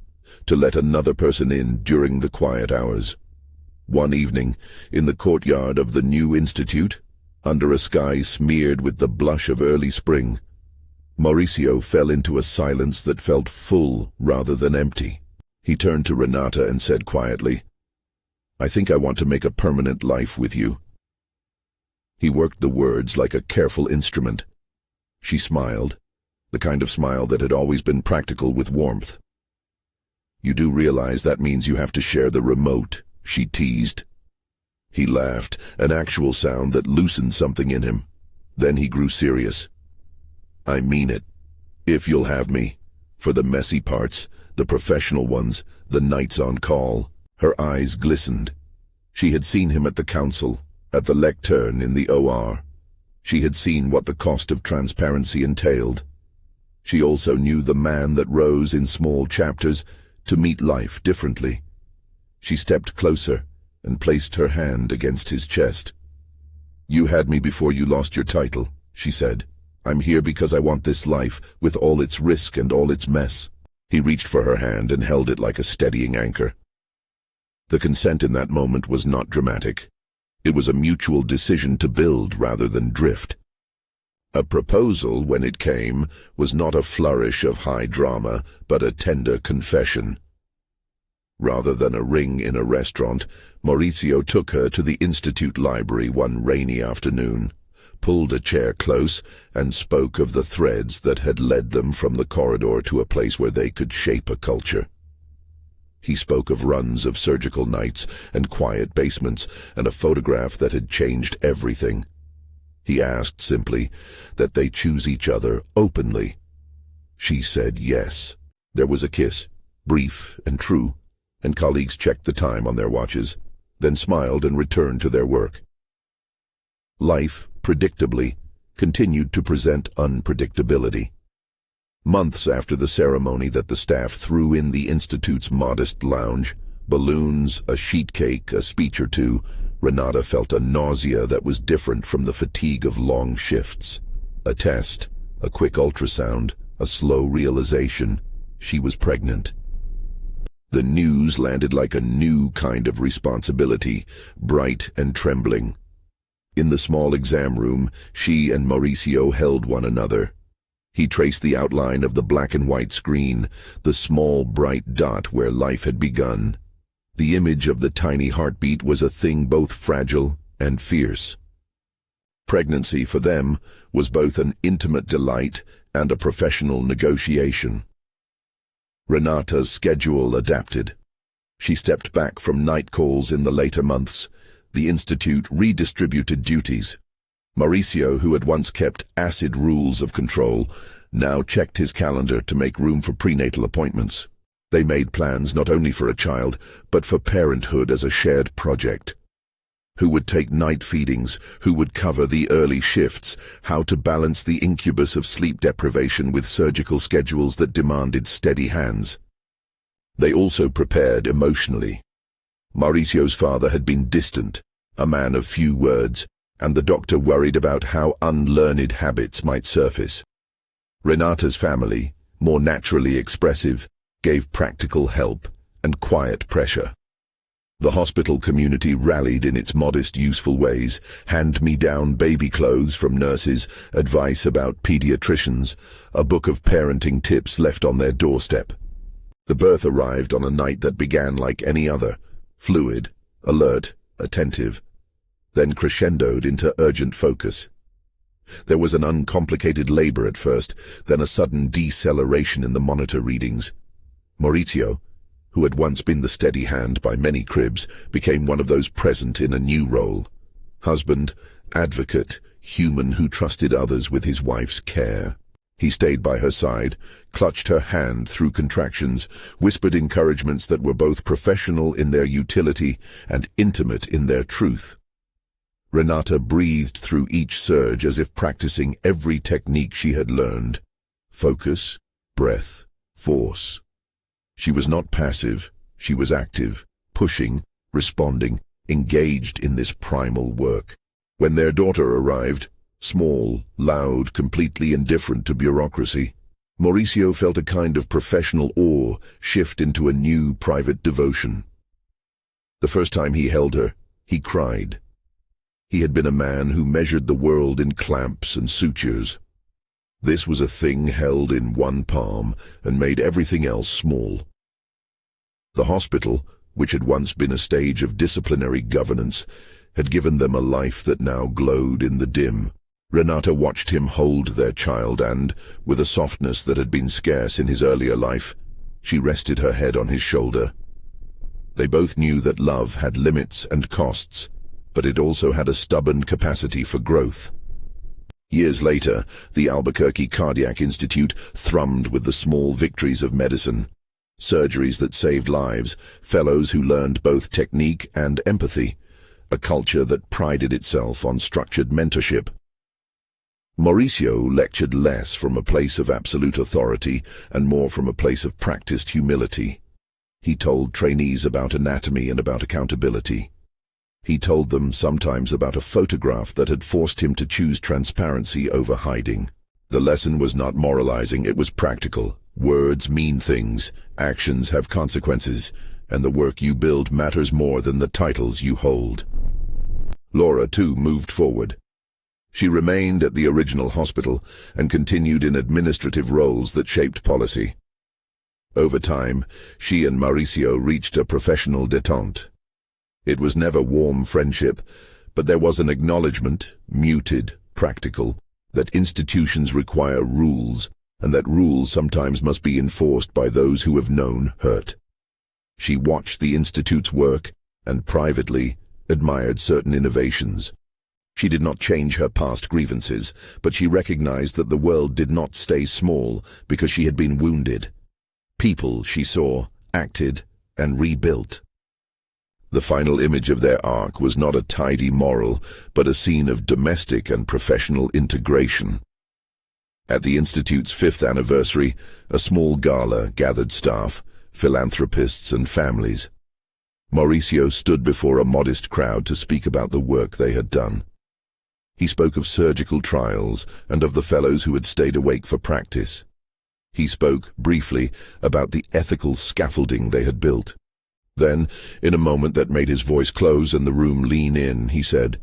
to let another person in during the quiet hours. One evening, in the courtyard of the new institute, under a sky smeared with the blush of early spring, Maurício fell into a silence that felt full rather than empty. He turned to Renata and said quietly, "I think I want to make a permanent life with you." He worked the words like a careful instrument. She smiled, the kind of smile that had always been practical with warmth. "You do realize that means you have to share the remote," she teased. He laughed, an actual sound that loosened something in him. Then he grew serious. "I mean it. If you'll have me. For the messy parts, the professional ones, the nights on call." Her eyes glistened. She had seen him at the council, at the lectern in the OR. She had seen what the cost of transparency entailed. She also knew the man that rose in small chapters to meet life differently. She stepped closer and placed her hand against his chest. "You had me before you lost your title," she said. "I'm here because I want this life, with all its risk and all its mess." He reached for her hand and held it like a steadying anchor. The consent in that moment was not dramatic. It was a mutual decision to build rather than drift. A proposal, when it came, was not a flourish of high drama, but a tender confession. Rather than a ring in a restaurant, Maurício took her to the Institute library one rainy afternoon, pulled a chair close, and spoke of the threads that had led them from the corridor to a place where they could shape a culture. He spoke of runs of surgical nights and quiet basements and a photograph that had changed everything. He asked simply that they choose each other openly. She said yes. There was a kiss, brief and true, and colleagues checked the time on their watches, then smiled and returned to their work. Life, predictably, continued to present unpredictability. Months after the ceremony that the staff threw in the Institute's modest lounge, balloons, a sheet cake, a speech or two, Renata felt a nausea that was different from the fatigue of long shifts. A test, a quick ultrasound, a slow realization. She was pregnant. The news landed like a new kind of responsibility, bright and trembling. In the small exam room, she and Maurício held one another. He traced the outline of the black and white screen, the small bright dot where life had begun. The image of the tiny heartbeat was a thing both fragile and fierce. Pregnancy for them was both an intimate delight and a professional negotiation. Renata's schedule adapted. She stepped back from night calls in the later months. The Institute redistributed duties. Maurício, who had once kept acid rules of control, now checked his calendar to make room for prenatal appointments. They made plans not only for a child, but for parenthood as a shared project. Who would take night feedings, who would cover the early shifts, how to balance the incubus of sleep deprivation with surgical schedules that demanded steady hands. They also prepared emotionally. Maurício's father had been distant, a man of few words, and the doctor worried about how unlearned habits might surface. Renata's family, more naturally expressive, gave practical help and quiet pressure. The hospital community rallied in its modest, useful ways, hand-me-down baby clothes from nurses, advice about pediatricians, a book of parenting tips left on their doorstep. The birth arrived on a night that began like any other, fluid, alert, attentive, then crescendoed into urgent focus. There was an uncomplicated labor at first, then a sudden deceleration in the monitor readings. Maurício, who had once been the steady hand by many cribs, became one of those present in a new role. Husband, advocate, human who trusted others with his wife's care. He stayed by her side, clutched her hand through contractions, whispered encouragements that were both professional in their utility and intimate in their truth. Renata breathed through each surge as if practicing every technique she had learned. Focus, breath, force. She was not passive, she was active, pushing, responding, engaged in this primal work. When their daughter arrived, small, loud, completely indifferent to bureaucracy, Maurício felt a kind of professional awe shift into a new private devotion. The first time he held her, he cried. He had been a man who measured the world in clamps and sutures. This was a thing held in one palm and made everything else small. The hospital, which had once been a stage of disciplinary governance, had given them a life that now glowed in the dim. Renata watched him hold their child and, with a softness that had been scarce in his earlier life, she rested her head on his shoulder. They both knew that love had limits and costs, but it also had a stubborn capacity for growth. Years later, the Albuquerque Cardiac Institute thrummed with the small victories of medicine. Surgeries that saved lives, fellows who learned both technique and empathy, a culture that prided itself on structured mentorship. Maurício lectured less from a place of absolute authority and more from a place of practiced humility. He told trainees about anatomy and about accountability. He told them sometimes about a photograph that had forced him to choose transparency over hiding. The lesson was not moralizing, it was practical. Words mean things, actions have consequences, and the work you build matters more than the titles you hold. Laura, too, moved forward. She remained at the original hospital and continued in administrative roles that shaped policy. Over time, she and Maurício reached a professional détente. It was never warm friendship, but there was an acknowledgement, muted, practical, that institutions require rules, and that rules sometimes must be enforced by those who have known hurt. She watched the Institute's work and privately admired certain innovations. She did not change her past grievances, but she recognized that the world did not stay small because she had been wounded. People, she saw, acted and rebuilt. The final image of their arc was not a tidy moral, but a scene of domestic and professional integration. At the Institute's 5th anniversary, a small gala gathered staff, philanthropists and families. Maurício stood before a modest crowd to speak about the work they had done. He spoke of surgical trials and of the fellows who had stayed awake for practice. He spoke, briefly, about the ethical scaffolding they had built. Then, in a moment that made his voice close and the room lean in, he said,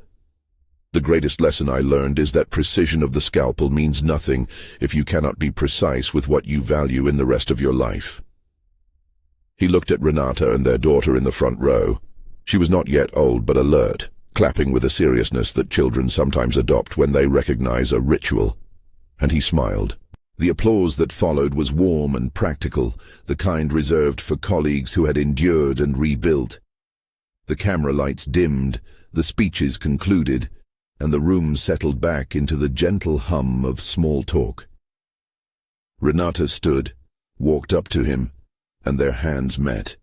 "The greatest lesson I learned is that precision of the scalpel means nothing if you cannot be precise with what you value in the rest of your life." He looked at Renata and their daughter in the front row. She was not yet old but alert, clapping with a seriousness that children sometimes adopt when they recognize a ritual. And he smiled. The applause that followed was warm and practical, the kind reserved for colleagues who had endured and rebuilt. The camera lights dimmed, the speeches concluded, and the room settled back into the gentle hum of small talk. Renata stood, walked up to him, and their hands met.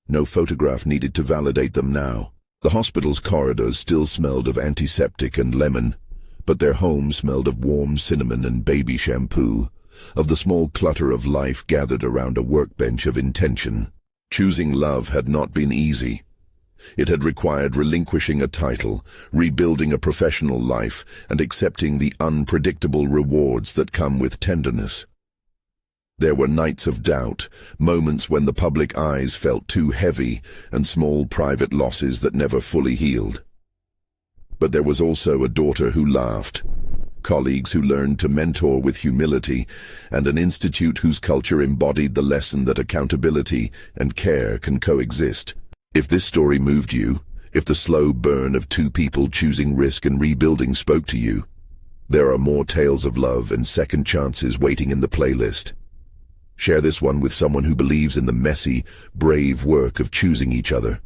No photograph needed to validate them now. The hospital's corridors still smelled of antiseptic and lemon, but their home smelled of warm cinnamon and baby shampoo, of the small clutter of life gathered around a workbench of intention. Choosing love had not been easy. It had required relinquishing a title, rebuilding a professional life, and accepting the unpredictable rewards that come with tenderness. There were nights of doubt, moments when the public eyes felt too heavy, and small private losses that never fully healed. But there was also a daughter who laughed, colleagues who learned to mentor with humility, and an institute whose culture embodied the lesson that accountability and care can coexist. If this story moved you, if the slow burn of two people choosing risk and rebuilding spoke to you, there are more tales of love and second chances waiting in the playlist. Share this one with someone who believes in the messy, brave work of choosing each other.